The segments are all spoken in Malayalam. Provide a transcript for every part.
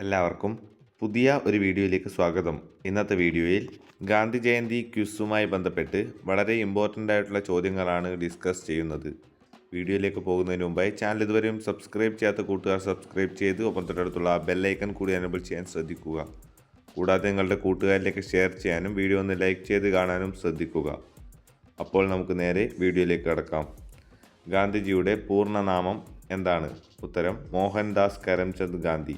എല്ലാവർക്കും പുതിയ ഒരു വീഡിയോയിലേക്ക് സ്വാഗതം. ഇന്നത്തെ വീഡിയോയിൽ ഗാന്ധി ജയന്തി ക്വിസുമായി ബന്ധപ്പെട്ട് വളരെ ഇമ്പോർട്ടൻ്റ് ആയിട്ടുള്ള ചോദ്യങ്ങളാണ് ഡിസ്കസ് ചെയ്യുന്നത്. വീഡിയോയിലേക്ക് പോകുന്നതിന് മുമ്പായി ചാനൽ ഇതുവരെയും സബ്സ്ക്രൈബ് ചെയ്യാത്ത കൂട്ടുകാർ സബ്സ്ക്രൈബ് ചെയ്ത് ഒപ്പം തൊട്ടടുത്തുള്ള ബെല്ലൈക്കൺ കൂടി എനേബിൾ ചെയ്യാൻ ശ്രദ്ധിക്കുക. കൂടാതെ നിങ്ങളുടെ കൂട്ടുകാരിലേക്ക് ഷെയർ ചെയ്യാനും വീഡിയോ ഒന്ന് ലൈക്ക് ചെയ്ത് കാണാനും ശ്രദ്ധിക്കുക. അപ്പോൾ നമുക്ക് നേരെ വീഡിയോയിലേക്ക് കടക്കാം. ഗാന്ധിജിയുടെ പൂർണ്ണനാമം എന്താണ്? ഉത്തരം മോഹൻദാസ് കരംചന്ദ് ഗാന്ധി.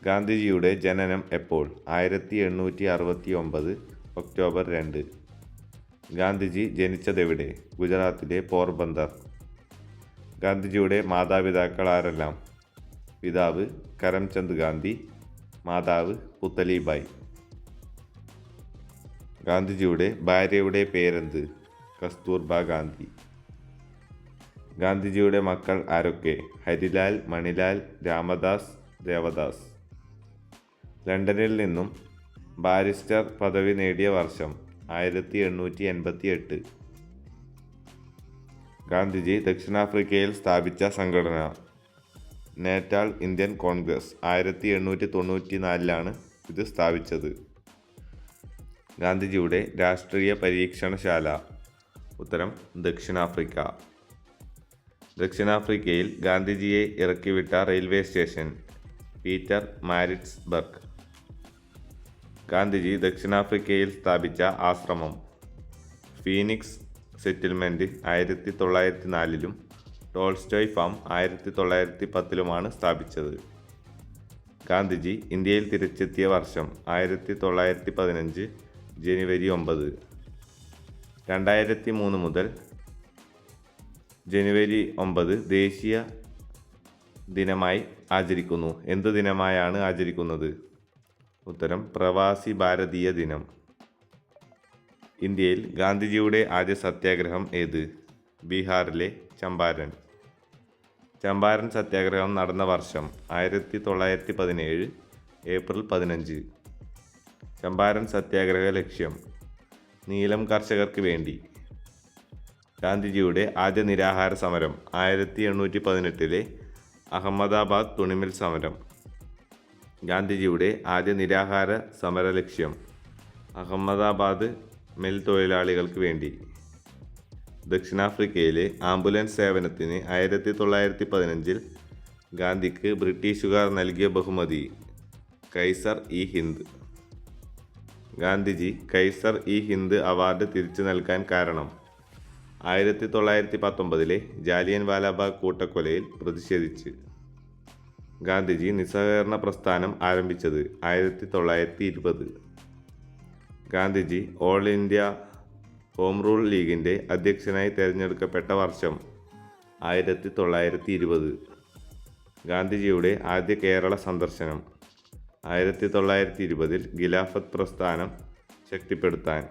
ഗാന്ധിജിയുടെ ജനനം എപ്പോൾ? 1869 ഒക്ടോബർ 2. ഗാന്ധിജി ജനിച്ചതെവിടെ? ഗുജറാത്തിലെ പോർബന്ദർ. ഗാന്ധിജിയുടെ മാതാപിതാക്കൾ ആരെല്ലാം? പിതാവ് കരംചന്ദ് ഗാന്ധി, മാതാവ് പുത്തലിബായി. ഗാന്ധിജിയുടെ ഭാര്യയുടെ പേരെന്ത്? കസ്തൂർബ ഗാന്ധി. ഗാന്ധിജിയുടെ മക്കൾ ആരൊക്കെ? ഹരിലാൽ, മണിലാൽ, രാമദാസ്, ദേവദാസ്. ലണ്ടനിൽ നിന്നും ബാരിസ്റ്റർ പദവി നേടിയ വർഷം? 1888. ഗാന്ധിജി ദക്ഷിണാഫ്രിക്കയിൽ സ്ഥാപിച്ച സംഘടന? Natal Indian Congress. 1894 ഇത് സ്ഥാപിച്ചത്. ഗാന്ധിജിയുടെ രാഷ്ട്രീയ പരീക്ഷണശാല? ഉത്തരം ദക്ഷിണാഫ്രിക്ക. ദക്ഷിണാഫ്രിക്കയിൽ ഗാന്ധിജിയെ ഇറക്കിവിട്ട railway station? Pietermaritzburg. Gandhiji ദക്ഷിണാഫ്രിക്കയിൽ സ്ഥാപിച്ച ആശ്രമം? ഫീനിക്സ് സെറ്റിൽമെൻറ്റ് 1904 ടോൾസ്റ്റോയ് ഫാം 1910 സ്ഥാപിച്ചത്. ഗാന്ധിജി ഇന്ത്യയിൽ തിരിച്ചെത്തിയ വർഷം? 1915 ജനുവരി 9. 2003 മുതൽ ജനുവരി 9 ദേശീയ ദിനമായി ആചരിക്കുന്നു. എന്ത് ദിനമായാണ് ആചരിക്കുന്നത്? ഉത്തരം പ്രവാസി ഭാരതീയ ദിനം. ഇന്ത്യയിൽ ഗാന്ധിജിയുടെ ആദ്യ സത്യാഗ്രഹം ഏത്? ബീഹാറിലെ ചമ്പാരൻ. ചമ്പാരൻ സത്യാഗ്രഹം നടന്ന വർഷം? 1917 ഏപ്രിൽ 15. ചമ്പാരൻ സത്യാഗ്രഹ ലക്ഷ്യം? നീലം കർഷകർക്ക് വേണ്ടി. ഗാന്ധിജിയുടെ ആദ്യ നിരാഹാര സമരം? 1818 അഹമ്മദാബാദ് തുണിമിൽ സമരം. ഗാന്ധിജിയുടെ ആദ്യ നിരാഹാര സമര ലക്ഷ്യം? അഹമ്മദാബാദ് മിൽ തൊഴിലാളികൾക്ക് വേണ്ടി. ദക്ഷിണാഫ്രിക്കയിലെ ആംബുലൻസ് സേവനത്തിന് 1915 ഗാന്ധിക്ക് ബ്രിട്ടീഷുകാർ നൽകിയ ബഹുമതി? Kaiser E Hind. Gandhiji Kaiser E Hind award തിരിച്ചു നൽകാൻ കാരണം? 1919 ജാലിയൻ വാലാബാഗ് കൂട്ടക്കൊലയിൽ പ്രതിഷേധിച്ച്. ഗാന്ധിജി നിസ്സഹകരണ പ്രസ്ഥാനം ആരംഭിച്ചത്? 1920. Gandhiji all India home rule ലീഗിൻ്റെ അധ്യക്ഷനായി തിരഞ്ഞെടുക്കപ്പെട്ട വർഷം? 1920. ഗാന്ധിജിയുടെ ആദ്യ കേരള സന്ദർശനം? 1920 ഖിലാഫത്ത് പ്രസ്ഥാനം ശക്തിപ്പെടുത്താൻ.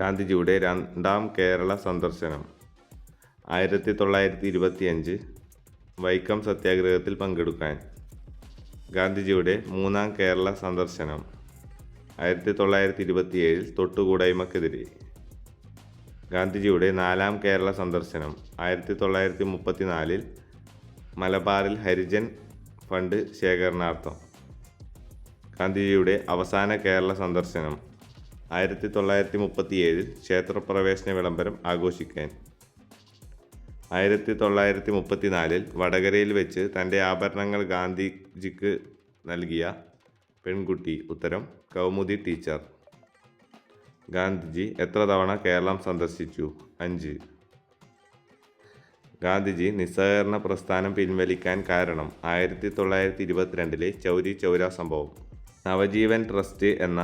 ഗാന്ധിജിയുടെ രണ്ടാം കേരള സന്ദർശനം? 1925 വൈക്കം സത്യാഗ്രഹത്തിൽ പങ്കെടുക്കാൻ. ഗാന്ധിജിയുടെ മൂന്നാം കേരള സന്ദർശനം? 1927 തൊട്ടുകൂടായ്മക്കെതിരെ. ഗാന്ധിജിയുടെ നാലാം കേരള സന്ദർശനം? 1934 മലബാറിൽ ഹരിജൻ ഫണ്ട് ശേഖരണാർത്ഥം. ഗാന്ധിജിയുടെ അവസാന കേരള സന്ദർശനം? 1937 ക്ഷേത്രപ്രവേശന വിളംബരം ആഘോഷിക്കാൻ. 1934 വടകരയിൽ വെച്ച് തൻ്റെ ആഭരണങ്ങൾ ഗാന്ധിജിക്ക് നൽകിയ പെൺകുട്ടി? ഉത്തരം കൗമുദി ടീച്ചർ. ഗാന്ധിജി എത്ര തവണ കേരളം സന്ദർശിച്ചു? 5. ഗാന്ധിജി നിസ്സഹകരണ പ്രസ്ഥാനം പിൻവലിക്കാൻ കാരണം? 1922 ചൗരി ചൗര സംഭവം. നവജീവൻ ട്രസ്റ്റ് എന്ന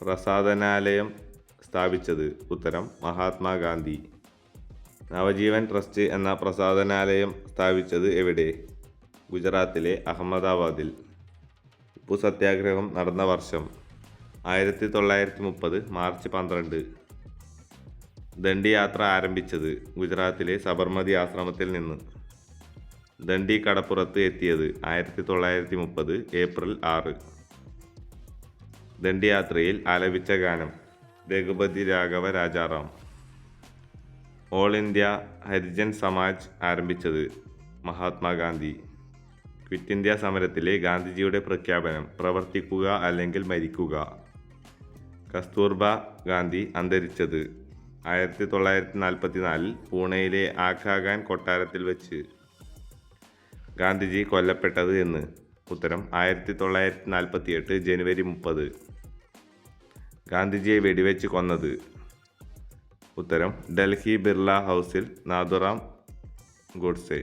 പ്രസാധനാലയം സ്ഥാപിച്ചത്? ഉത്തരം മഹാത്മാഗാന്ധി. നവജീവൻ ട്രസ്റ്റ് എന്ന പ്രസാധനാലയം സ്ഥാപിച്ചത് എവിടെ? ഗുജറാത്തിലെ അഹമ്മദാബാദിൽ. ഉപ്പു സത്യാഗ്രഹം നടന്ന വർഷം? 1930 മാർച്ച് 12. ദണ്ഡി യാത്ര ആരംഭിച്ചത്? ഗുജറാത്തിലെ സബർമതി ആശ്രമത്തിൽ നിന്ന്. ദണ്ഡി കടപ്പുറത്ത് എത്തിയത്? 1930 ഏപ്രിൽ 6. ദണ്ഡി യാത്രയിൽ ആലപിച്ച ഗാനം? രഘുപതി രാഘവ രാജാറാം. ഓൾ ഇന്ത്യ ഹരിജൻ സമാജ് ആരംഭിച്ചത്? മഹാത്മാഗാന്ധി. ക്വിറ്റ് ഇന്ത്യ സമരത്തിലെ ഗാന്ധിജിയുടെ പ്രഖ്യാപനം: പ്രവർത്തിക്കുക അല്ലെങ്കിൽ മരിക്കുക. കസ്തൂർബ ഗാന്ധി അന്തരിച്ചത്: 1944 പൂണെയിലെ ആഘാഖാൻ കൊട്ടാരത്തിൽ വെച്ച്. ഗാന്ധിജി കൊല്ലപ്പെട്ടത് എന്ന്? ഉത്തരം 1948 ജനുവരി 30. ഗാന്ധിജിയെ വെടിവെച്ച് കൊന്നത്? ഉത്തരം ഡൽഹി ബിർള ഹൗസിൽ നാഥുറാം ഗോഡ്സെ.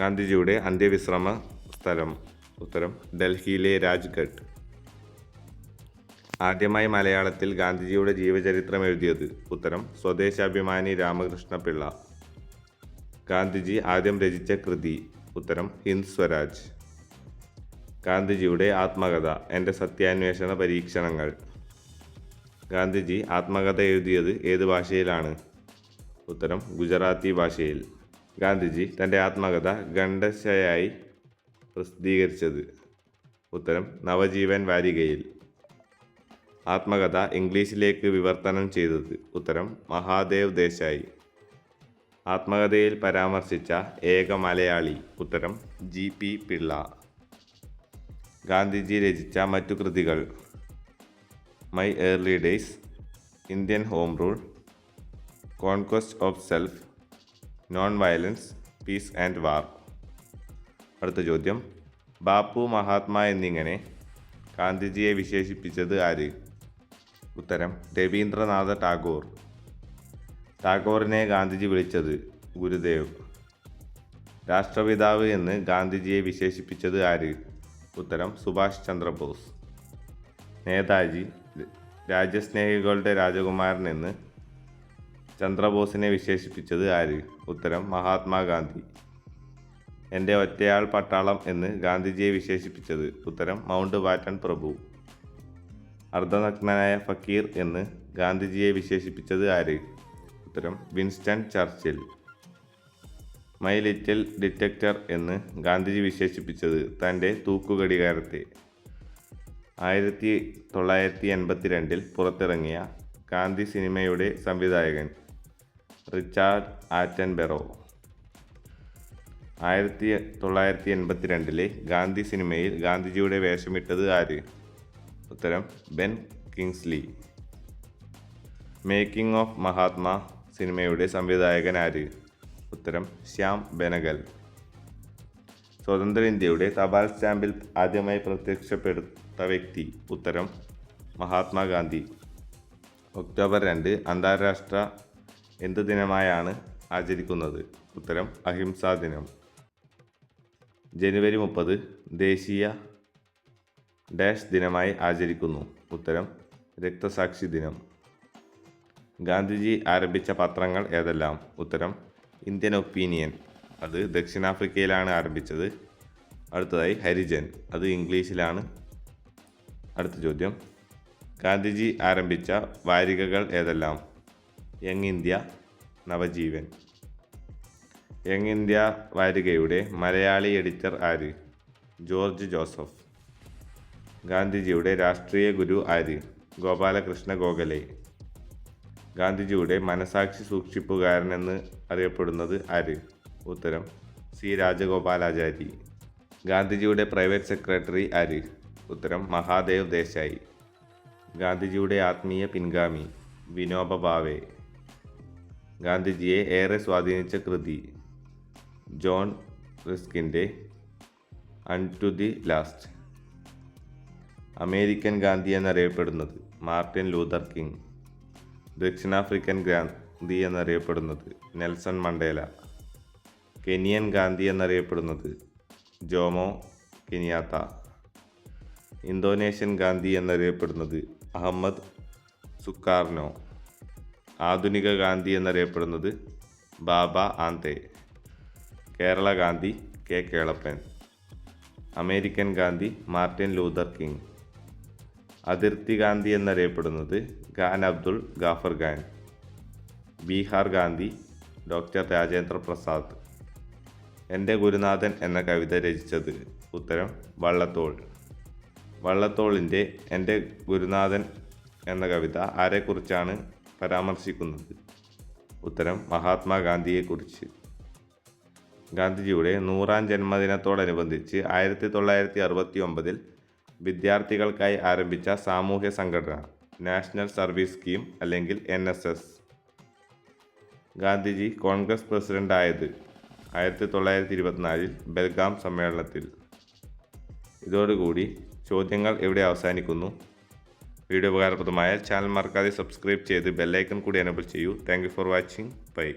ഗാന്ധിജിയുടെ അന്ത്യവിശ്രമ സ്ഥലം? ഉത്തരം ഡൽഹിയിലെ രാജ്ഘട്ട്. ആദ്യമായി മലയാളത്തിൽ ഗാന്ധിജിയുടെ ജീവചരിത്രം എഴുതിയത്? ഉത്തരം സ്വദേശാഭിമാനി രാമകൃഷ്ണ പിള്ള. ഗാന്ധിജി ആദ്യം രചിച്ച കൃതി? ഉത്തരം ഹിന്ദ് സ്വരാജ്. ഗാന്ധിജിയുടെ ആത്മകഥ: എൻ്റെ സത്യാന്വേഷണ പരീക്ഷണങ്ങൾ. ഗാന്ധിജി ആത്മകഥ എഴുതിയത് ഏത് ഭാഷയിലാണ്? ഉത്തരം ഗുജറാത്തി ഭാഷയിൽ. ഗാന്ധിജി തൻ്റെ ആത്മകഥ ഖണ്ഡശയായി പ്രസിദ്ധീകരിച്ചത്? ഉത്തരം നവജീവൻ വാരികയിൽ. ആത്മകഥ ഇംഗ്ലീഷിലേക്ക് വിവർത്തനം ചെയ്തത്? ഉത്തരം മഹാദേവ് ദേശായി. ആത്മകഥയിൽ പരാമർശിച്ച ഏക മലയാളി? ഉത്തരം GP പിള്ള. ഗാന്ധിജി രചിച്ച മറ്റു കൃതികൾ: my early days, Indian home rule, conquest of self, non violence, peace and war. അടുത്ത ചോദ്യം: ബാപ്പു, മഹാത്മാ എന്നിങ്ങനെ ഗാന്ധിജിയെ വിശേഷിപ്പിച്ചത് ആര്? ഉത്തരം രവീന്ദ്രനാഥ ടാഗോർ. ടാഗോറിനെ ഗാന്ധിജി വിളിച്ചത്? ഗുരുദേവ്. രാഷ്ട്രപിതാവ് എന്ന് ഗാന്ധിജിയെ വിശേഷിപ്പിച്ചത് ആര്? ഉത്തരം സുഭാഷ് ചന്ദ്രബോസ്. നേതാജി രാജ്യസ്നേഹികളുടെ രാജകുമാരൻ എന്ന് ചന്ദ്രബോസിനെ വിശേഷിപ്പിച്ചത് ആര്? ഉത്തരം മഹാത്മാഗാന്ധി. എൻ്റെ ഒറ്റയാൾ പട്ടാളം എന്ന് ഗാന്ധിജിയെ വിശേഷിപ്പിച്ചത്? ഉത്തരം മൗണ്ട് ബാറ്റൺ പ്രഭു. അർദ്ധനഗ്നനായ ഫക്കീർ എന്ന് ഗാന്ധിജിയെ വിശേഷിപ്പിച്ചത് ആര്? ഉത്തരം Winston Churchill. My little detector എന്ന് ഗാന്ധിജി വിശേഷിപ്പിച്ചത് തൻ്റെ തൂക്കുകടികാരത്തെ. 1982 പുറത്തിറങ്ങിയ ഗാന്ധി സിനിമയുടെ സംവിധായകൻ? റിച്ചാർഡ് ആറ്റൻബെറോ. 1982 ഗാന്ധി സിനിമയിൽ ഗാന്ധിജിയുടെ വേഷമിട്ടത് ആര്? ഉത്തരം Ben Kingsley. Making of Mahatma സിനിമയുടെ സംവിധായകൻ ആര്? ഉത്തരം ശ്യാം ബെനഗൽ. സ്വതന്ത്ര ഇന്ത്യയുടെ തപാൽ സ്റ്റാമ്പിൽ ആദ്യമായി പ്രത്യക്ഷപ്പെടുത്ത വ്യക്തി? ഉത്തരം മഹാത്മാഗാന്ധി. ഒക്ടോബർ 2 അന്താരാഷ്ട്ര എന്ത് ദിനമായാണ് ആചരിക്കുന്നത്? ഉത്തരം അഹിംസാ ദിനം. ജനുവരി 30 ദേശീയ ഡാഷ് ദിനമായി ആചരിക്കുന്നു? ഉത്തരം രക്തസാക്ഷി ദിനം. ഗാന്ധിജി ആരംഭിച്ച പത്രങ്ങൾ ഏതെല്ലാം? ഉത്തരം ഇന്ത്യൻ ഒപ്പീനിയൻ, അത് ദക്ഷിണാഫ്രിക്കയിലാണ് ആരംഭിച്ചത്. അടുത്തതായി ഹരിജൻ, അത് ഇംഗ്ലീഷിലാണ്. അടുത്ത ചോദ്യം: ഗാന്ധിജി ആരംഭിച്ച വാരികകൾ ഏതെല്ലാം? Young India, Navajivan. Young India വാരികയുടെ മലയാളി എഡിറ്റർ ആര്? George Joseph. ഗാന്ധിജിയുടെ രാഷ്ട്രീയ ഗുരു ആര്? ഗോപാലകൃഷ്ണ ഗോഖലെ. ഗാന്ധിജിയുടെ മനസാക്ഷി സൂക്ഷിപ്പുകാരൻ എന്ന് അറിയപ്പെടുന്നത് ആര്? ഉത്തരം സി രാജഗോപാലാചാരി. ഗാന്ധിജിയുടെ പ്രൈവറ്റ് സെക്രട്ടറി ആര്? ഉത്തരം മഹാദേവ് ദേശായി. ഗാന്ധിജിയുടെ ആത്മീയ പിൻഗാമി? വിനോബ ഭാവെ. ഗാന്ധിജിയെ ഏറെ സ്വാധീനിച്ച കൃതി? ജോൺ റിസ്കിൻ്റെ unto the last. American Gandhi എന്നറിയപ്പെടുന്നത്? Martin Luther King. ദക്ഷിണാഫ്രിക്കൻ ഗാന്ധി എന്നറിയപ്പെടുന്നത്? Nelson Mandela. കെനിയൻ ഗാന്ധി എന്നറിയപ്പെടുന്നത്? ജോമോ കെനിയാത്ത. ഇന്തോനേഷ്യൻ ഗാന്ധി എന്നറിയപ്പെടുന്നത്? Ahmed Sukarno. ആധുനിക ഗാന്ധി എന്നറിയപ്പെടുന്നത്? Baba Amte. Kerala Gandhi? K Kelappan. American Gandhi? Martin Luther King. അതിർത്തി ഗാന്ധി എന്നറിയപ്പെടുന്നത്? ഖാൻ അബ്ദുൾ ഗാഫർ ഖാൻ. ബീഹാർ ഗാന്ധി? ഡോക്ടർ രാജേന്ദ്ര പ്രസാദ്. എൻ്റെ ഗുരുനാഥൻ എന്ന കവിത രചിച്ചത്? ഉത്തരം വള്ളത്തോൾ. വള്ളത്തോളിൻ്റെ എൻ്റെ ഗുരുനാഥൻ എന്ന കവിത ആരെക്കുറിച്ചാണ് പരാമർശിക്കുന്നത്? ഉത്തരം മഹാത്മാഗാന്ധിയെക്കുറിച്ച്. ഗാന്ധിജിയുടെ 100ാം ജന്മദിനത്തോടനുബന്ധിച്ച് 1969 വിദ്യാർത്ഥികൾക്കായി ആരംഭിച്ച സാമൂഹ്യ സംഘടന നാഷണൽ സർവീസ് സ്കീം അല്ലെങ്കിൽ NSS. ഗാന്ധിജി കോൺഗ്രസ് പ്രസിഡന്റ് ആയത് 1924 ബെൽഗാം സമ്മേളനത്തിൽ. ഇതോടുകൂടി ചോദ്യങ്ങൾ ഇവിടെ അവസാനിക്കുന്നു. വീഡിയോ ഉപകാരപ്രദമായാൽ ചാനൽ മറക്കാതെ സബ്സ്ക്രൈബ് ചെയ്ത് ബെല്ലൈക്കൺ കൂടി എനേബിൾ ചെയ്യൂ. Thank you for watching. By.